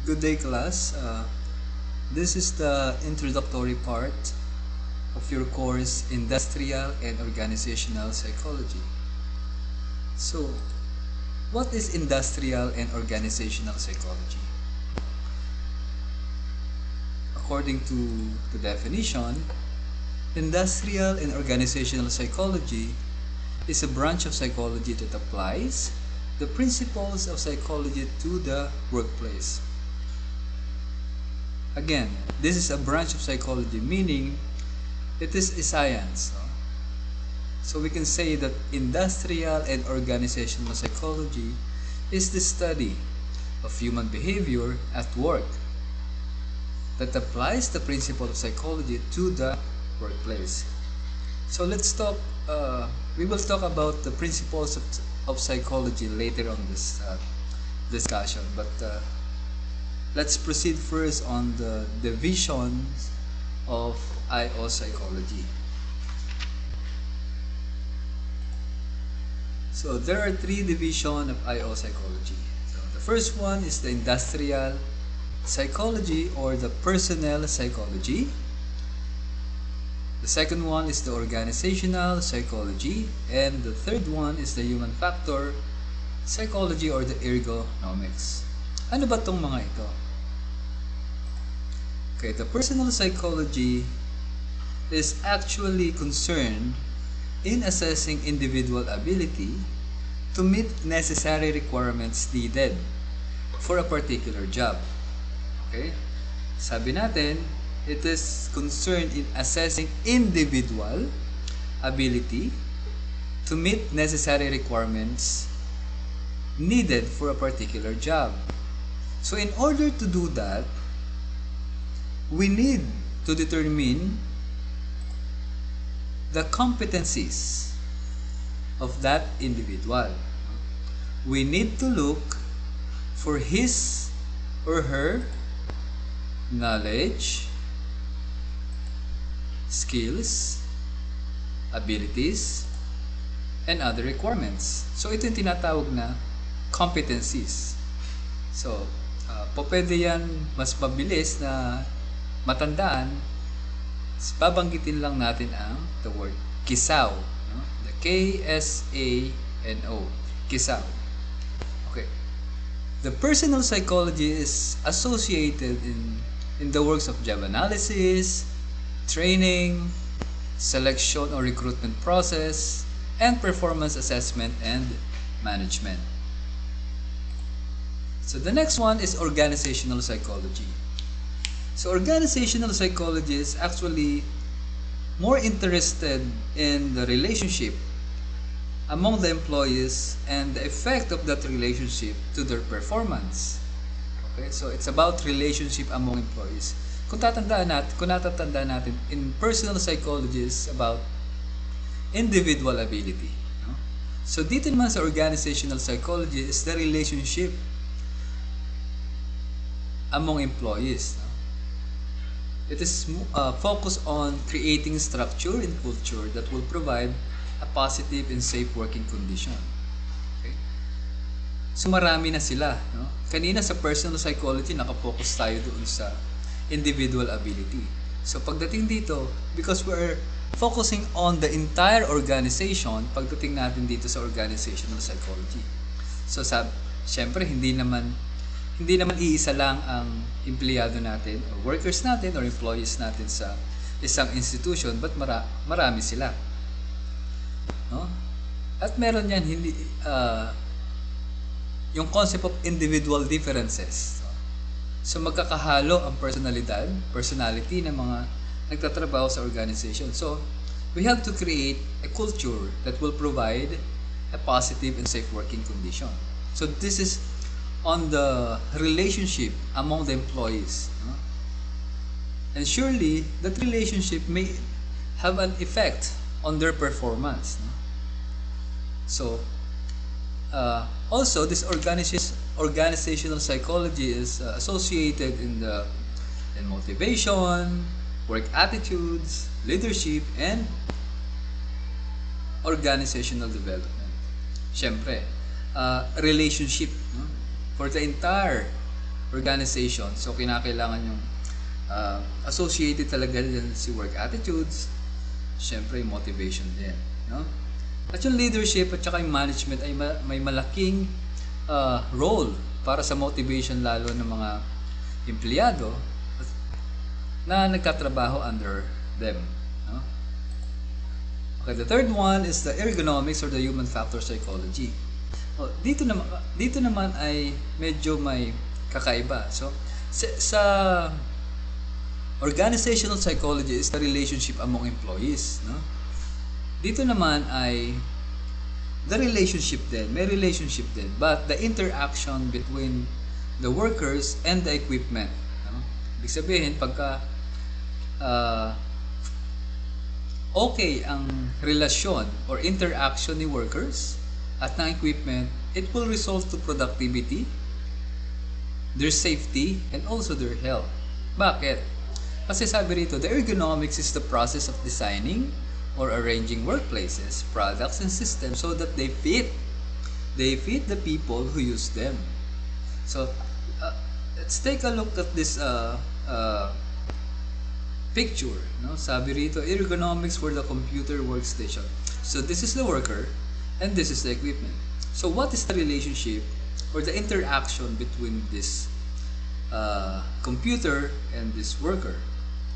Good day, class. This is the introductory part of your course Industrial and Organizational Psychology. So, what is industrial and organizational psychology? According to the definition, industrial and organizational psychology is a branch of psychology that applies the principles of psychology to the workplace. Again, this is a branch of psychology, meaning it is a science. No? So we can say that industrial and organizational psychology is the study of human behavior at work that applies the principle of psychology to the workplace. So we will talk about the principles of psychology later on this discussion, but let's proceed first on the divisions of IO psychology. So there are three divisions of IO psychology. So the first one is the industrial psychology or the personnel psychology. The second one is the organizational psychology, and the third one is the human factor psychology or the ergonomics. Ano ba tong mga ito? Okay, the personal psychology is actually concerned in assessing individual ability to meet necessary requirements needed for a particular job. Okay? Sabi natin, it is concerned in assessing individual ability to meet necessary requirements needed for a particular job. So in order to do that, we need to determine the competencies of that individual. We need to look for his or her knowledge, skills, abilities, and other requirements. So ito yung tinatawag na competencies. So, pwede yan mas mabilis na matandaan, babanggitin lang natin ang the word KISAO. No? The K-S-A-N-O. KISAO. Okay. The personal psychology is associated in the works of job analysis, training, selection or recruitment process, and performance assessment and management. So the next one is organizational psychology. So organizational psychology is actually more interested in the relationship among the employees and the effect of that relationship to their performance. Okay, so it's about relationship among employees. Kung natatandaan natin, in personal psychology is about individual ability. No? So dito naman sa organizational psychology is the relationship among employees. No? It is focused on creating structure and culture that will provide a positive and safe working condition. Okay? So marami na sila. No? Kanina sa personal psychology, nakafocus tayo doon sa individual ability. So pagdating dito, because we're focusing on the entire organization, pagdating natin dito sa organizational psychology. So syempre hindi naman iisa lang ang empleyado natin or workers natin or employees natin sa isang institution, but marami sila. No? At meron yan yung concept of individual differences. So magkakahalo ang personality ng mga nagtatrabaho sa organization. So we have to create a culture that will provide a positive and safe working condition. So this is on the relationship among the employees. No? And surely that relationship may have an effect on their performance. No? So also this organizational psychology is associated in motivation, work attitudes, leadership, and organizational development. Siyempre, relationship, no? For the entire organization. So kinakailangan yung associated talaga din si work attitudes, syempre yung motivation din, no? At yung leadership at saka yung management ay may malaking role para sa motivation lalo ng mga empleyado na nagtatrabaho under them, no? Okay, the third one is the ergonomics or the human factor psychology. Dito naman ay medyo may kakaiba. So sa organizational psychology is the relationship among employees, no? Dito naman ay the relationship din, may relationship din, but the interaction between the workers and the equipment, no? Ibig sabihin, pagka okay ang relasyon or interaction ni workers at ng equipment, it will result to productivity, their safety, and also their health. Bakit? Kasi sabi rito, the ergonomics is the process of designing or arranging workplaces, products, and systems so that they fit the people who use them. So, let's take a look at this picture, no? Sabi rito, ergonomics for the computer workstation. So this is the worker and this is the equipment. So what is the relationship or the interaction between this computer and this worker?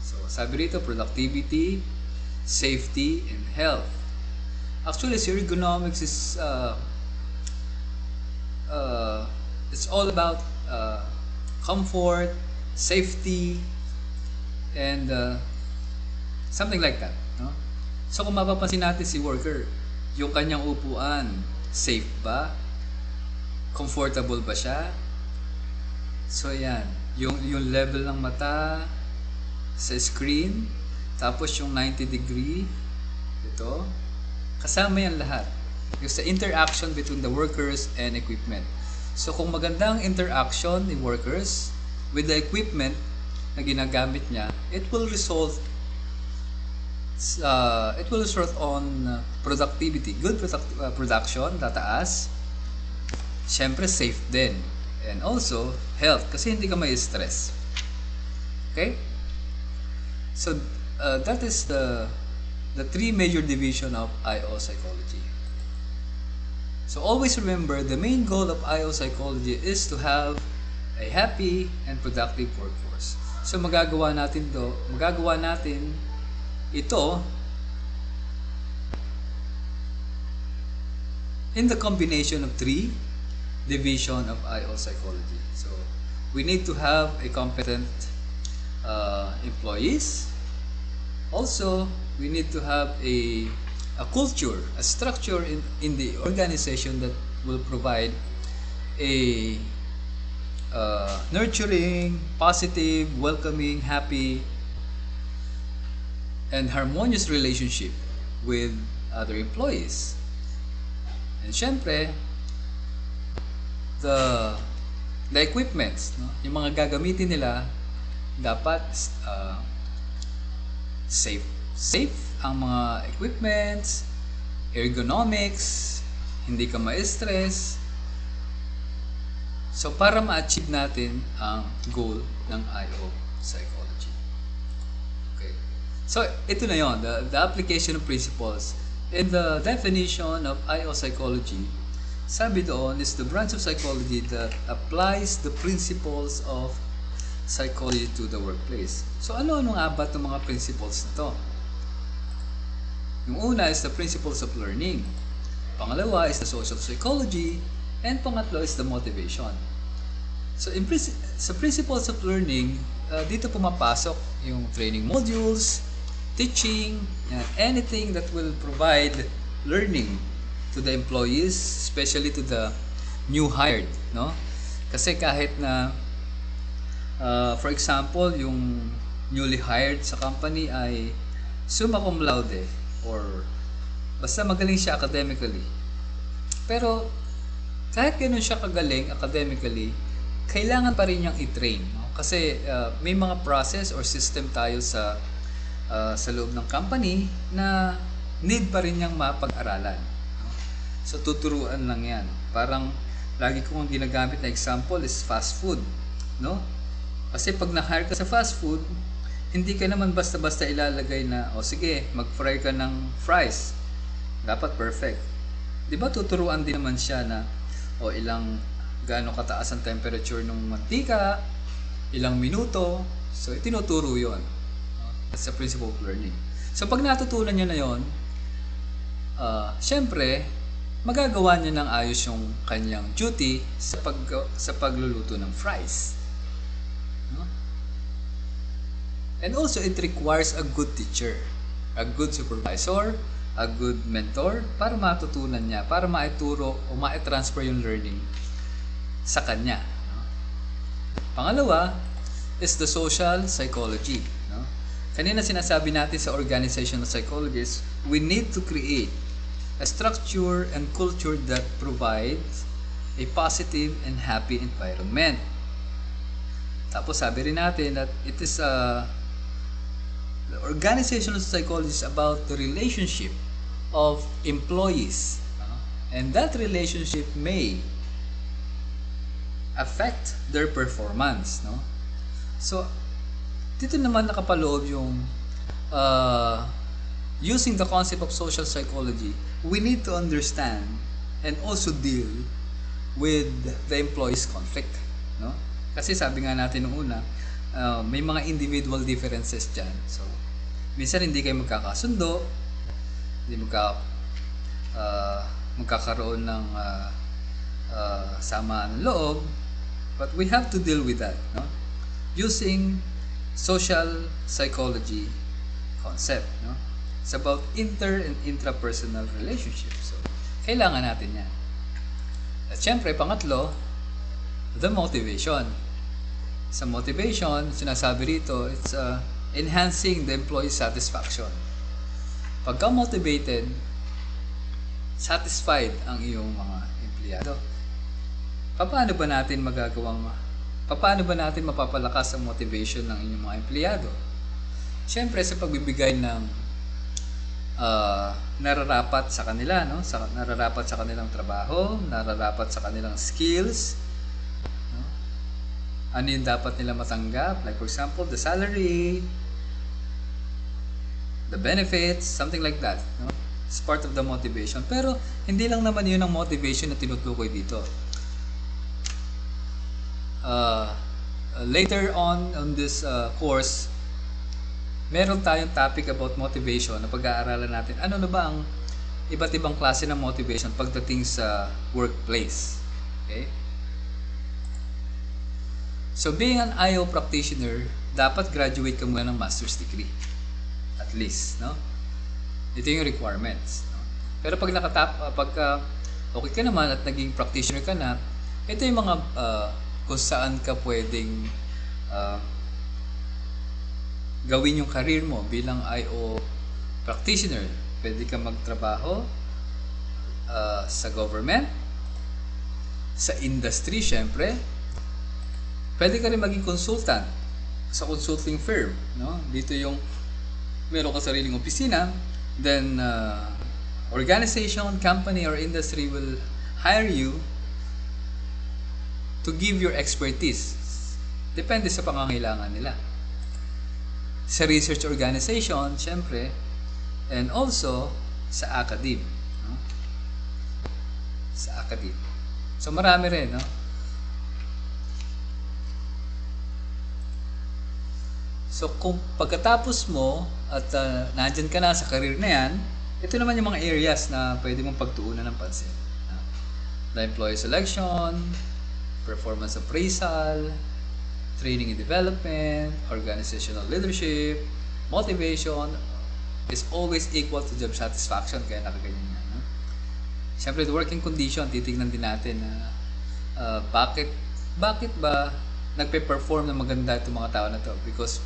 So sabi rito, productivity, safety, and health. Actually, ergonomics is it's all about comfort, safety, and something like that, no? So kung mapapansin natin si worker, yung kanyang upuan, safe ba? Comfortable ba siya? So yan, yung level ng mata sa screen, tapos yung 90 degree, ito, kasama yan lahat. Yung sa interaction between the workers and equipment. So kung magandang interaction ni workers with the equipment na ginagamit niya, it will result on productivity, good production, tataas, syempre safe din, and also health kasi hindi ka may stress. Okay, so that is the three major division of IO psychology. So always remember, the main goal of IO psychology is to have a happy and productive workforce. So magagawa natin ito in the combination of three division of IO psychology. So we need to have a competent employees. Also, we need to have a culture, a structure in the organization that will provide a nurturing, positive, welcoming, happy, and harmonious relationship with other employees. And syempre, the equipments, no? Yung mga gagamitin nila dapat safe ang mga equipments, ergonomics, hindi ka ma-stress. So para ma-achieve natin ang goal ng IO psychology. Okay. So ito na yon, the application of principles. In the definition of IO psychology, sabi doon is the branch of psychology that applies the principles of psychology to the workplace. So ano-ano nga ba itong mga principles na to? Yung una is the principles of learning. Pangalawa is the social psychology. And pangatlo is the motivation. So sa principles of learning, dito pumapasok yung training modules, teaching, anything that will provide learning to the employees, especially to the new hired, no? Kasi kahit na for example, yung newly hired sa company ay summa cum laude or basta magaling siya academically. Pero kahit gano'n siya kagaling academically, kailangan pa rin niyang i-train, no? Kasi may mga process or system tayo sa loob ng company na need pa rin niyang mapag-aralan, no? So tuturuan lang yan. Parang lagi kong ginagamit na example is fast food. no? Kasi pag na-hire ka sa fast food, hindi ka naman basta-basta ilalagay na, o sige, mag-fry ka ng fries. Dapat perfect. Di ba tuturuan din naman siya na, o gaano kataas ang temperature ng mantika, ilang minuto. So, tinuturo yon. That's the principle of learning. So, pag natutunan niya na yon, syempre, magagawa niya ng ayos yung kanyang duty sa pagluluto ng fries. No? And also, it requires a good teacher, a good supervisor, a good mentor para matutunan niya, para maituro o ma-transfer yung learning sa kanya. No? Pangalawa is the social psychology. No? Kanina sinasabi natin sa organizational psychologists, we need to create a structure and culture that provides a positive and happy environment. Tapos sabi rin natin that it is the organizational psychology is about the relationship of employees. And that relationship may affect their performance. No? So, dito naman nakapaloob yung using the concept of social psychology, we need to understand and also deal with the employees' conflict. No? Kasi sabi nga natin nung una, may mga individual differences dyan. So, minsan hindi kayo magkakasundo, hindi magkakaroon ng samaan ng loob, but we have to deal with that. No? Using social psychology concept. No? It's about inter and intrapersonal relationships. So, kailangan natin yan. At syempre, pangatlo, the motivation. Sa motivation, sinasabi rito, it's enhancing the employee satisfaction. Pagka motivated, satisfied ang iyong mga empleyado. Paano ba natin mapapalakas ang motivation ng inyong mga empleyado? Siyempre, sa pagbibigay ng nararapat sa kanila, no? Nararapat sa kanilang trabaho, nararapat sa kanilang skills. No? Ano yung dapat nila matanggap? Like for example, the salary, the benefits, something like that. No? It's part of the motivation. Pero hindi lang naman yun ang motivation na tinutukoy dito. Later on this course, meron tayong topic about motivation na pag-aaralan natin. Ano na ba ang iba't ibang klase ng motivation pagdating sa workplace? Okay? So, being an IO practitioner, dapat graduate ka muna ng master's degree. At least, no? Ito yung requirements. No? Pero pag okay ka naman at naging practitioner ka na, ito yung mga kung saan ka pwedeng gawin yung career mo bilang IO practitioner. Pwede ka magtrabaho sa government, sa industry syempre. Pwede ka rin maging consultant sa consulting firm. No? Dito yung meron ka sariling opisina, then organization, company, or industry will hire you to give your expertise. Depende sa pangangailangan nila. Sa research organization, syempre, and also sa academe. No? Sa academe. So, marami rin, no? So, kung pagkatapos mo at nandyan ka na sa career na yan, ito naman yung mga areas na pwede mong pagtuunan ng pansin. No? The employee selection, performance appraisal, training and development, organizational leadership, motivation is always equal to job satisfaction, kaya nakaganyan yan. No? Siyempre, the working condition, titignan din natin na bakit ba nagpe-perform na maganda itong mga tao na to? Because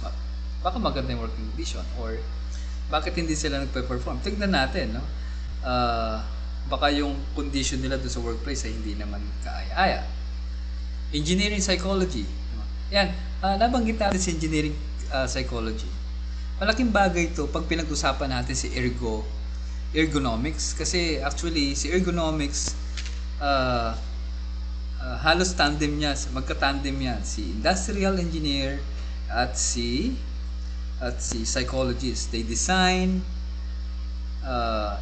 baka maganda yung working condition, or bakit hindi sila nagpe-perform? Tignan natin, no? Baka yung condition nila doon sa workplace ay hindi naman kaaya-aya. Engineering psychology. Yan, nabanggit natin si engineering psychology. Malaking bagay ito pag pinag-usapan natin si ergonomics. Kasi actually, si ergonomics halos tandem niya, magka-tandem yan, si industrial engineer at si psychologist. They design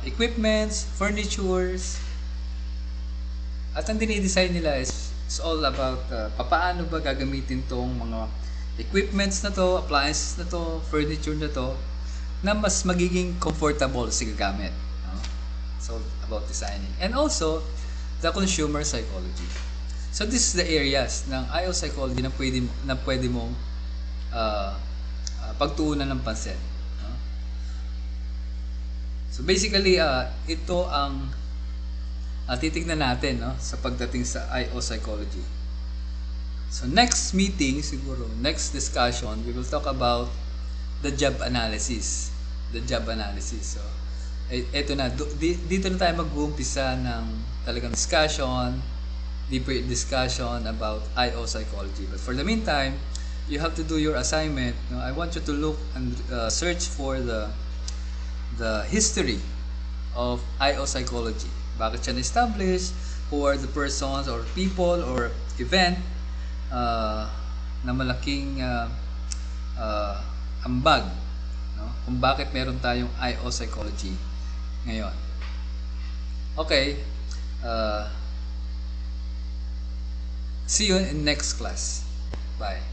equipments, furnitures, at ang dinidesign nila is all about papaano ba gagamitin tong mga equipments na to, appliances na to, furniture na to, na mas magiging comfortable sa gagamit. No? So, about designing. And also, the consumer psychology. So, this is the areas ng IO psychology na pwede mong pagtuunan ng pansin. No? So, basically, ito ang titignan natin, no, sa pagdating sa IO psychology. So next meeting siguro, next discussion, we will talk about the job analysis. The job analysis. So eto na, dito na tayo mag-uumpisa ng talagang discussion, deeper discussion about IO psychology. But for the meantime, you have to do your assignment. No? I want you to look and search for the history of IO psychology. Bakit siya na-establish? Who are the persons or people or event na malaking ambag, no? Kung bakit meron tayong IO psychology ngayon. Okay, see you in next class. Bye.